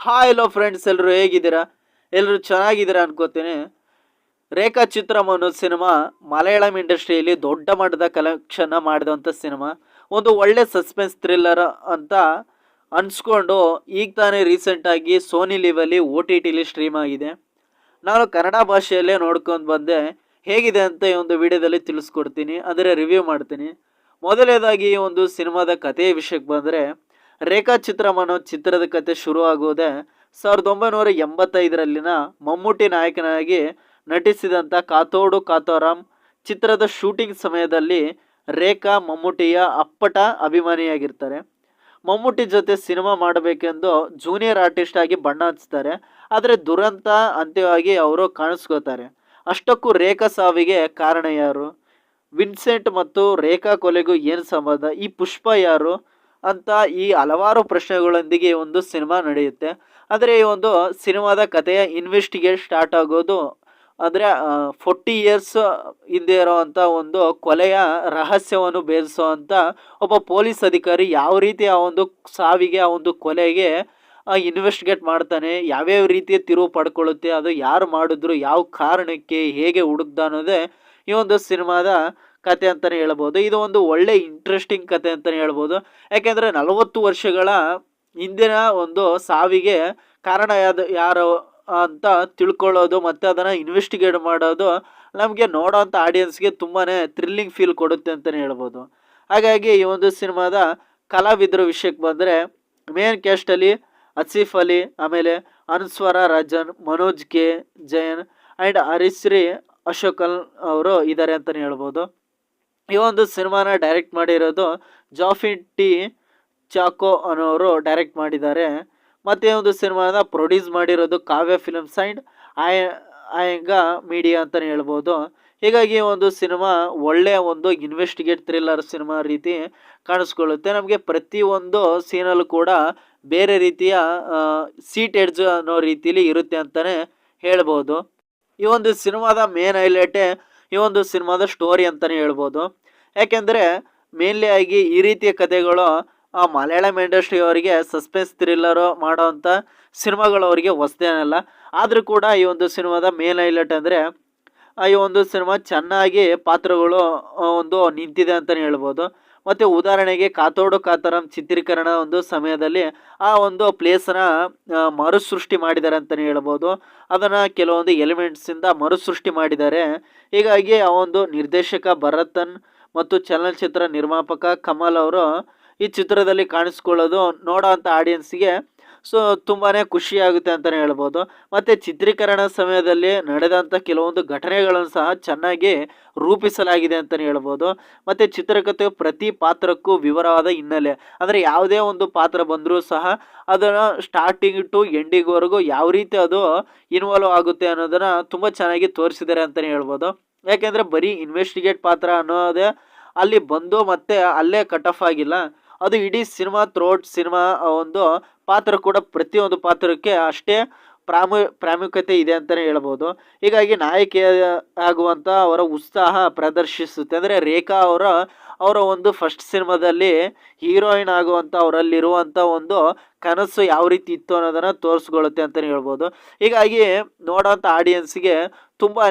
Hi hello friends, ಎಲ್ಲರೂ ಹೇಗಿದ್ದೀರಾ? ಎಲ್ಲರೂ ಚೆನ್ನಾಗಿದ್ದೀರಾ ಅನ್ಕೋತೀನಿ. ರೇಖಾಚಿತ್ರಂ ಅನ್ನೋ ಸಿನಿಮಾ ಮಲಯಾಳಂ ಇಂಡಸ್ಟ್ರಿಯಲ್ಲಿ ದೊಡ್ಡ ಮಟ್ಟದ ಕಲೆಕ್ಷನ್ನ ಮಾಡಿದಂಥ ಸಿನಿಮಾ. ಒಂದು ಒಳ್ಳೆ ಸಸ್ಪೆನ್ಸ್ ಥ್ರಿಲ್ಲರ್ ಅಂತ ಅನ್ಸ್ಕೊಂಡು ಈಗ ತಾನೇ ರೀಸೆಂಟಾಗಿ ಸೋನಿ ಲಿವಲ್ಲಿ ಓ ಟಿ ಟಿಲಿ ಸ್ಟ್ರೀಮ್ ಆಗಿದೆ. ನಾನು ಕನ್ನಡ ಭಾಷೆಯಲ್ಲೇ ನೋಡ್ಕೊಂಡು ಬಂದೆ. ಹೇಗಿದೆ ಅಂತ ಈ ಒಂದು ವಿಡಿಯೋದಲ್ಲಿ ತಿಳಿಸ್ಕೊಡ್ತೀನಿ, ಅಂದರೆ ರಿವ್ಯೂ ಮಾಡ್ತೀನಿ. ಮೊದಲನೇದಾಗಿ ಈ ಒಂದು ಸಿನಿಮಾದ ಕಥೆಯ ವಿಷಯಕ್ಕೆ ಬಂದರೆ, ರೇಖಾಚಿತ್ರಂ ಅನ್ನೋ ಚಿತ್ರದ ಕತೆ ಶುರು ಆಗುವುದೇ 1985ರಲ್ಲಿನ ಮಮ್ಮೂಟಿ ನಾಯಕನಾಗಿ ನಟಿಸಿದಂಥ ಕಾತೋಡು ಕಾತೋರಾಮ್ ಚಿತ್ರದ ಶೂಟಿಂಗ್ ಸಮಯದಲ್ಲಿ ರೇಖಾ ಮಮ್ಮೂಟಿಯ ಅಪ್ಪಟ ಅಭಿಮಾನಿಯಾಗಿರ್ತಾರೆ. ಮಮ್ಮೂಟಿ ಜೊತೆ ಸಿನಿಮಾ ಮಾಡಬೇಕೆಂದು ಜೂನಿಯರ್ ಆರ್ಟಿಸ್ಟ್ ಆಗಿ ಬಣ್ಣ ಹಚ್ತಾರೆ. ಆದರೆ ದುರಂತ ಅಂತ್ಯವಾಗಿ ಅವರು ಕಾಣಿಸ್ಕೋತಾರೆ. ಅಷ್ಟಕ್ಕೂ ರೇಖಾ ಸಾವಿಗೆ ಕಾರಣ ಯಾರು? ವಿನ್ಸೆಂಟ್ ಮತ್ತು ರೇಖಾ ಕೊಲೆಗೂ ಏನು ಸಂಬಂಧ? ಈ ಪುಷ್ಪ ಯಾರು ಅಂತ ಈ ಹಲವಾರು ಪ್ರಶ್ನೆಗಳೊಂದಿಗೆ ಈ ಒಂದು ಸಿನಿಮಾ ನಡೆಯುತ್ತೆ. ಆದರೆ ಈ ಒಂದು ಸಿನಿಮಾದ ಕಥೆಯ ಇನ್ವೆಸ್ಟಿಗೇಟ್ ಸ್ಟಾರ್ಟ್ ಆಗೋದು ಅಂದರೆ 40 ಇಯರ್ಸ್ ಹಿಂದೆ ಇರೋವಂಥ ಒಂದು ಕೊಲೆಯ ರಹಸ್ಯವನ್ನು ಭೇದಿಸುವಂಥ ಒಬ್ಬ ಪೊಲೀಸ್ ಅಧಿಕಾರಿ ಯಾವ ರೀತಿ ಆ ಒಂದು ಸಾವಿಗೆ, ಆ ಒಂದು ಕೊಲೆಗೆ ಇನ್ವೆಸ್ಟಿಗೇಟ್ ಮಾಡ್ತಾನೆ, ಯಾವ್ಯಾವ ರೀತಿಯ ತಿರುವು ಪಡ್ಕೊಳ್ಳುತ್ತೆ, ಅದು ಯಾರು ಮಾಡಿದ್ರು, ಯಾವ ಕಾರಣಕ್ಕೆ, ಹೇಗೆ ಹುಡುಕ್ದ ಅನ್ನೋದೇ ಈ ಒಂದು ಸಿನಿಮಾದ ಕತೆ ಅಂತಲೇ ಹೇಳ್ಬೋದು. ಇದು ಒಂದು ಒಳ್ಳೆ ಇಂಟ್ರೆಸ್ಟಿಂಗ್ ಕತೆ ಅಂತಲೇ ಹೇಳ್ಬೋದು. ಯಾಕೆಂದರೆ 40 ವರ್ಷಗಳ ಹಿಂದಿನ ಒಂದು ಸಾವಿಗೆ ಕಾರಣ ಯಾರು ಅಂತ ತಿಳ್ಕೊಳ್ಳೋದು ಮತ್ತು ಅದನ್ನು ಇನ್ವೆಸ್ಟಿಗೇಟ್ ಮಾಡೋದು ನಮಗೆ ನೋಡೋವಂಥ ಆಡಿಯನ್ಸ್ಗೆ ತುಂಬಾ ಥ್ರಿಲ್ಲಿಂಗ್ ಫೀಲ್ ಕೊಡುತ್ತೆ ಅಂತಲೇ ಹೇಳ್ಬೋದು. ಹಾಗಾಗಿ ಈ ಒಂದು ಸಿನಿಮಾದ ಕಲಾವಿದರ ವಿಷಯಕ್ಕೆ ಬಂದರೆ, ಮೇನ್ ಕ್ಯಾಸ್ಟಲ್ಲಿ ಆಸಿಫ್ ಅಲಿ, ಆಮೇಲೆ ಅನುಸ್ವರ ರಾಜನ್, ಮನೋಜ್ ಕೆ ಜೈನ್ ಆ್ಯಂಡ್ ಹರಿಶ್ರೀ ಅಶೋಕಲ್ ಅವರು ಇದ್ದಾರೆ ಅಂತಲೇ ಹೇಳ್ಬೋದು. ಈ ಒಂದು ಸಿನಿಮಾನ ಡೈರೆಕ್ಟ್ ಮಾಡಿರೋದು ಜಾಫಿನ್ ಟಿ ಚಾಕೋ ಅನ್ನೋರು ಡೈರೆಕ್ಟ್ ಮಾಡಿದ್ದಾರೆ. ಮತ್ತು ಈ ಒಂದು ಸಿನಿಮಾನ ಪ್ರೊಡ್ಯೂಸ್ ಮಾಡಿರೋದು ಕಾವ್ಯ ಫಿಲ್ಮ್ಸ್ ಆ್ಯಂಡ್ ಆಯಂಗ ಮೀಡಿಯಾ ಅಂತಲೇ ಹೇಳ್ಬೋದು. ಹೀಗಾಗಿ ಒಂದು ಸಿನಿಮಾ ಒಳ್ಳೆಯ ಒಂದು ಇನ್ವೆಸ್ಟಿಗೇಟ್ ಥ್ರಿಲ್ಲರ್ ಸಿನಿಮಾ ರೀತಿ ಕಾಣಿಸ್ಕೊಳ್ಳುತ್ತೆ. ನಮಗೆ ಪ್ರತಿಯೊಂದು ಸೀನಲ್ಲೂ ಕೂಡ ಬೇರೆ ರೀತಿಯ ಸೀಟ್ ಎಡ್ಜ್ ಅನ್ನೋ ರೀತಿಯಲ್ಲಿ ಇರುತ್ತೆ ಅಂತಲೇ ಹೇಳ್ಬೋದು. ಈ ಒಂದು ಸಿನಿಮಾದ ಮೇನ್ ಹೈಲೈಟೇ ಈ ಒಂದು ಸಿನಿಮಾದ ಸ್ಟೋರಿ ಅಂತಲೇ ಹೇಳ್ಬೋದು. ಯಾಕೆಂದರೆ ಮೇನ್ಲಿ ಆಗಿ ಈ ರೀತಿಯ ಕಥೆಗಳು ಮಲಯಾಳಂ ಇಂಡಸ್ಟ್ರಿ ಅವರಿಗೆ ಸಸ್ಪೆನ್ಸ್ ಥ್ರಿಲ್ಲರು ಮಾಡೋವಂಥ ಸಿನಿಮಾಗಳು ಅವರಿಗೆ ಹೊಸದೇನಲ್ಲ. ಆದರೂ ಕೂಡ ಈ ಒಂದು ಸಿನಿಮಾದ ಮೇನ್ ಹೈಲೈಟ್ ಅಂದರೆ ಈ ಒಂದು ಸಿನಿಮಾ ಚೆನ್ನಾಗಿ ಪಾತ್ರಗಳು ಒಂದು ನಿಂತಿದೆ ಅಂತಲೇ ಹೇಳ್ಬೋದು. ಮತ್ತು ಉದಾಹರಣೆಗೆ ಕಾತೋಡು ಕಾತರಂ ಚಿತ್ರೀಕರಣ ಒಂದು ಸಮಯದಲ್ಲಿ ಆ ಒಂದು ಪ್ಲೇಸನ್ನು ಮರುಸೃಷ್ಟಿ ಮಾಡಿದ್ದಾರೆ ಅಂತಲೇ ಹೇಳ್ಬೋದು. ಅದನ್ನು ಕೆಲವೊಂದು ಎಲಿಮೆಂಟ್ಸಿಂದ ಮರುಸೃಷ್ಟಿ ಮಾಡಿದ್ದಾರೆ. ಹೀಗಾಗಿ ಆ ಒಂದು ನಿರ್ದೇಶಕ ಭರತನ್ ಮತ್ತು ಚಲನಚಿತ್ರ ನಿರ್ಮಾಪಕ ಕಮಲ್ ಅವರು ಈ ಚಿತ್ರದಲ್ಲಿ ಕಾಣಿಸ್ಕೊಳ್ಳೋದು ನೋಡೋವಂಥ ಆಡಿಯನ್ಸಿಗೆ ತುಂಬಾ ಖುಷಿಯಾಗುತ್ತೆ ಅಂತಲೇ ಹೇಳ್ಬೋದು. ಮತ್ತು ಚಿತ್ರೀಕರಣ ಸಮಯದಲ್ಲಿ ನಡೆದಂಥ ಕೆಲವೊಂದು ಘಟನೆಗಳನ್ನು ಸಹ ಚೆನ್ನಾಗಿ ರೂಪಿಸಲಾಗಿದೆ ಅಂತಲೇ ಹೇಳ್ಬೋದು. ಮತ್ತು ಚಿತ್ರಕಥೆಯು ಪ್ರತಿ ಪಾತ್ರಕ್ಕೂ ವಿವರವಾದ ಹಿನ್ನೆಲೆ, ಅಂದರೆ ಯಾವುದೇ ಒಂದು ಪಾತ್ರ ಬಂದರೂ ಸಹ ಅದನ್ನು ಸ್ಟಾರ್ಟಿಂಗ್ ಟು ಎಂಡಿಂಗ್ವರೆಗೂ ಯಾವ ರೀತಿ ಅದು ಇನ್ವಾಲ್ವ್ ಆಗುತ್ತೆ ಅನ್ನೋದನ್ನು ತುಂಬ ಚೆನ್ನಾಗಿ ತೋರಿಸಿದ್ದಾರೆ ಅಂತಲೇ ಹೇಳ್ಬೋದು. ಯಾಕೆಂದರೆ ಬರೀ ಇನ್ವೆಸ್ಟಿಗೇಟ್ ಪಾತ್ರ ಅನ್ನೋದೇ ಅಲ್ಲಿ ಬಂದು ಮತ್ತೆ ಅಲ್ಲೇ ಕಟ್ ಆಫ್ ಆಗಿಲ್ಲ. ಅದು ಇಡೀ ಸಿನಿಮಾ ಥ್ರೋಟ್ ಸಿನಿಮಾ ಒಂದು ಪಾತ್ರ ಕೂಡ ಪ್ರತಿಯೊಂದು ಪಾತ್ರಕ್ಕೆ ಅಷ್ಟೇ ಪ್ರಾಮುಖ್ಯತೆ ಇದೆ ಅಂತಲೇ ಹೇಳ್ಬೋದು. ಹೀಗಾಗಿ ನಾಯಕಿ ಆಗುವಂಥ ಅವರ ಉತ್ಸಾಹ ಪ್ರದರ್ಶಿಸುತ್ತೆ. ಅಂದರೆ ರೇಖಾ ಅವರ ಒಂದು ಫಸ್ಟ್ ಸಿನಿಮಾದಲ್ಲಿ ಹೀರೋಯಿನ್ ಆಗುವಂಥ ಅವರಲ್ಲಿರುವಂಥ ಒಂದು ಕನಸು ಯಾವ ರೀತಿ ಇತ್ತು ಅನ್ನೋದನ್ನು ತೋರಿಸ್ಕೊಳ್ಳುತ್ತೆ ಅಂತಲೇ ಹೇಳ್ಬೋದು. ಹೀಗಾಗಿ ನೋಡೋವಂಥ ಆಡಿಯನ್ಸ್ಗೆ ತುಂಬಾ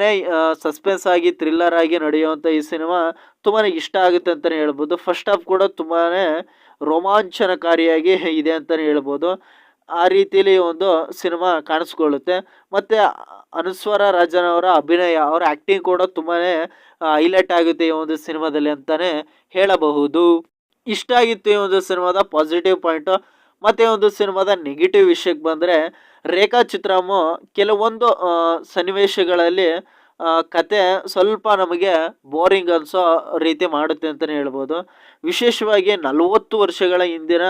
ಸಸ್ಪೆನ್ಸ್ ಆಗಿ ಥ್ರಿಲ್ಲರ್ ಆಗಿ ನಡೆಯುವಂಥ ಈ ಸಿನಿಮಾ ತುಂಬಾ ಇಷ್ಟ ಆಗುತ್ತೆ ಅಂತಲೇ ಹೇಳ್ಬೋದು. ಫಸ್ಟ್ ಹಾಫ್ ಕೂಡ ತುಂಬಾ ರೋಮಾಂಚನಕಾರಿಯಾಗಿ ಇದೆ ಅಂತಲೇ ಹೇಳ್ಬೋದು. ಆ ರೀತಿಯಲ್ಲಿ ಒಂದು ಸಿನಿಮಾ ಕಾಣಿಸ್ಕೊಳ್ಳುತ್ತೆ. ಮತ್ತು ಅನುಸ್ವರ ರಾಜನ್ ಅವರ ಅಭಿನಯ, ಅವರ ಆ್ಯಕ್ಟಿಂಗ್ ಕೂಡ ತುಂಬಾ ಹೈಲೈಟ್ ಆಗುತ್ತೆ ಈ ಒಂದು ಸಿನಿಮಾದಲ್ಲಿ ಅಂತಲೇ ಹೇಳಬಹುದು. ಇಷ್ಟ ಆಗಿತ್ತು ಈ ಒಂದು ಸಿನಿಮಾದ ಪಾಸಿಟಿವ್ ಪಾಯಿಂಟು. ಮತ್ತು ಈ ಒಂದು ಸಿನಿಮಾದ ನೆಗೆಟಿವ್ ವಿಷಯಕ್ಕೆ ಬಂದರೆ, ರೇಖಾಚಿತ್ರಮು ಕೆಲವೊಂದು ಸನ್ನಿವೇಶಗಳಲ್ಲಿ ಕತೆ ಸ್ವಲ್ಪ ನಮಗೆ ಬೋರಿಂಗ್ ಅನಿಸೋ ರೀತಿ ಮಾಡುತ್ತೆ ಅಂತಲೇ ಹೇಳ್ಬೋದು. ವಿಶೇಷವಾಗಿ 40 ವರ್ಷಗಳ ಹಿಂದಿನ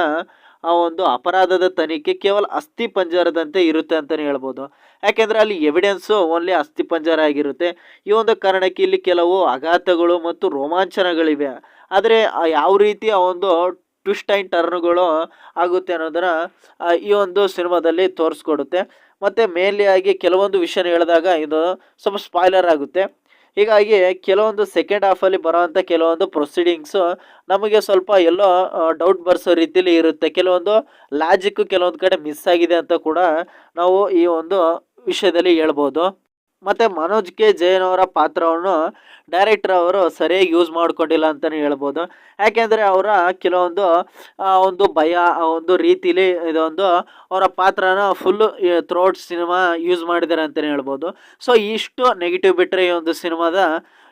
ಆ ಒಂದು ಅಪರಾಧದ ತನಿಖೆ ಕೇವಲ ಅಸ್ಥಿ ಪಂಜರದಂತೆ ಇರುತ್ತೆ ಅಂತಲೇ ಹೇಳ್ಬೋದು. ಯಾಕೆಂದರೆ ಅಲ್ಲಿ ಎವಿಡೆನ್ಸು ಓನ್ಲಿ ಅಸ್ಥಿ ಪಂಜರ ಆಗಿರುತ್ತೆ. ಈ ಒಂದು ಕಾರಣಕ್ಕೆ ಇಲ್ಲಿ ಕೆಲವು ಆಘಾತಗಳು ಮತ್ತು ರೋಮಾಂಚನಗಳಿವೆ. ಆದರೆ ಯಾವ ರೀತಿ ಆ ಒಂದು ಟ್ವಿಸ್ಟ್ ಆ್ಯಂಡ್ ಟರ್ನ್ಗಳು ಆಗುತ್ತೆ ಅನ್ನೋದನ್ನು ಈ ಒಂದು ಸಿನಿಮಾದಲ್ಲಿ ತೋರಿಸ್ಕೊಡುತ್ತೆ. ಮತ್ತು ಮೇನ್ಲಿ ಆಗಿ ಕೆಲವೊಂದು ವಿಷಯನ ಹೇಳಿದಾಗ ಇದು ಸ್ವಲ್ಪ ಸ್ಪಾಯ್ಲರ್ ಆಗುತ್ತೆ. ಹೀಗಾಗಿ ಕೆಲವೊಂದು ಸೆಕೆಂಡ್ ಹಾಫಲ್ಲಿ ಬರೋವಂಥ ಕೆಲವೊಂದು ಪ್ರೊಸೀಡಿಂಗ್ಸು ನಮಗೆ ಸ್ವಲ್ಪ ಎಲ್ಲೋ ಡೌಟ್ ಬರ್ಸೋ ರೀತಿಲಿ ಇರುತ್ತೆ. ಕೆಲವೊಂದು ಲಾಜಿಕ್ಕು ಕೆಲವೊಂದು ಕಡೆ ಮಿಸ್ ಆಗಿದೆ ಅಂತ ಕೂಡ ನಾವು ಈ ಒಂದು ವಿಷಯದಲ್ಲಿ ಹೇಳ್ಬೋದು. ಮತ್ತು ಮನೋಜ್ ಕೆ ಜೈನ್ ಅವರ ಪಾತ್ರವನ್ನು ಡೈರೆಕ್ಟರ್ ಅವರು ಸರಿಯಾಗಿ ಯೂಸ್ ಮಾಡ್ಕೊಂಡಿಲ್ಲ ಅಂತಲೇ ಹೇಳ್ಬೋದು. ಯಾಕೆಂದರೆ ಅವರ ಕೆಲವೊಂದು ಒಂದು ಭಯ ಆ ಒಂದು ರೀತಿಲಿ ಇದೊಂದು ಅವರ ಪಾತ್ರನ ಫುಲ್ಲು ಥ್ರೂಔಟ್ ಸಿನಿಮಾ ಯೂಸ್ ಮಾಡಿದ್ದಾರೆ ಅಂತಲೇ ಹೇಳ್ಬೋದು. ಸೊ ಇಷ್ಟು ನೆಗೆಟಿವ್ ಬಿಟ್ಟರೆ ಈ ಒಂದು ಸಿನಿಮಾದ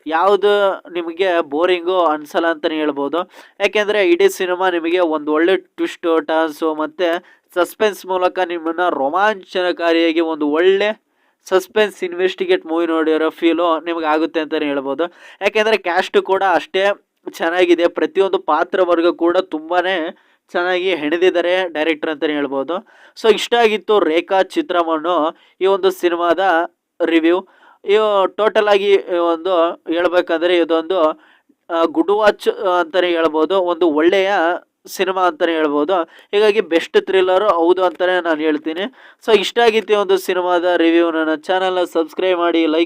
ಯಾವುದು ನಿಮಗೆ ಬೋರಿಂಗು ಅನಿಸಲ್ಲ ಅಂತಲೇ ಹೇಳ್ಬೋದು. ಯಾಕೆಂದರೆ ಇಡೀ ಸಿನಿಮಾ ನಿಮಗೆ ಒಂದು ಒಳ್ಳೆ ಟ್ವಿಸ್ಟು ಟರ್ನ್ಸು ಮತ್ತು ಸಸ್ಪೆನ್ಸ್ ಮೂಲಕ ನಿಮ್ಮನ್ನು ರೋಮಾಂಚನಕಾರಿಯಾಗಿ ಒಂದು ಒಳ್ಳೆ ಸಸ್ಪೆನ್ಸ್ ಇನ್ವೆಸ್ಟಿಗೇಟ್ ಮೂವಿ ನೋಡಿರೋ ಫೀಲು ನಿಮ್ಗೆ ಆಗುತ್ತೆ ಅಂತಲೇ ಹೇಳ್ಬೋದು. ಯಾಕೆಂದರೆ ಕ್ಯಾಸ್ಟು ಕೂಡ ಅಷ್ಟೇ ಚೆನ್ನಾಗಿದೆ. ಪ್ರತಿಯೊಂದು ಪಾತ್ರವರ್ಗ ಕೂಡ ತುಂಬಾ ಚೆನ್ನಾಗಿ ಹೆಣೆದಿದ್ದಾರೆ ಡೈರೆಕ್ಟರ್ ಅಂತಲೇ ಹೇಳ್ಬೋದು. ಸೊ ಇಷ್ಟ ಆಗಿತ್ತು ರೇಖಾ ಚಿತ್ರಮನ್ನು ಈ ಒಂದು ಸಿನಿಮಾದ ರಿವ್ಯೂ. ಟೋಟಲ್ ಆಗಿ ಒಂದು ಹೇಳ್ಬೇಕಂದ್ರೆ ಇದೊಂದು ಗುಡ್ ವಾಚ್ ಅಂತಲೇ ಹೇಳ್ಬೋದು. ಒಂದು ಒಳ್ಳೆಯ ಸಿನಿಮಾ ಅಂತಲೇ ಹೇಳ್ಬೋದು. ಹೀಗಾಗಿ ಬೆಸ್ಟ್ ಥ್ರಿಲ್ಲರು ಹೌದು ಅಂತಲೇ ನಾನು ಹೇಳ್ತೀನಿ. ಸೊ ಇಷ್ಟ ಆಗಿತ್ತು ಈ ಒಂದು ಸಿನಿಮಾದ ರಿವ್ಯೂ. ನನ್ನ ಚಾನಲ್ನ ಸಬ್ಸ್ಕ್ರೈಬ್ ಮಾಡಿ, ಲೈಕ್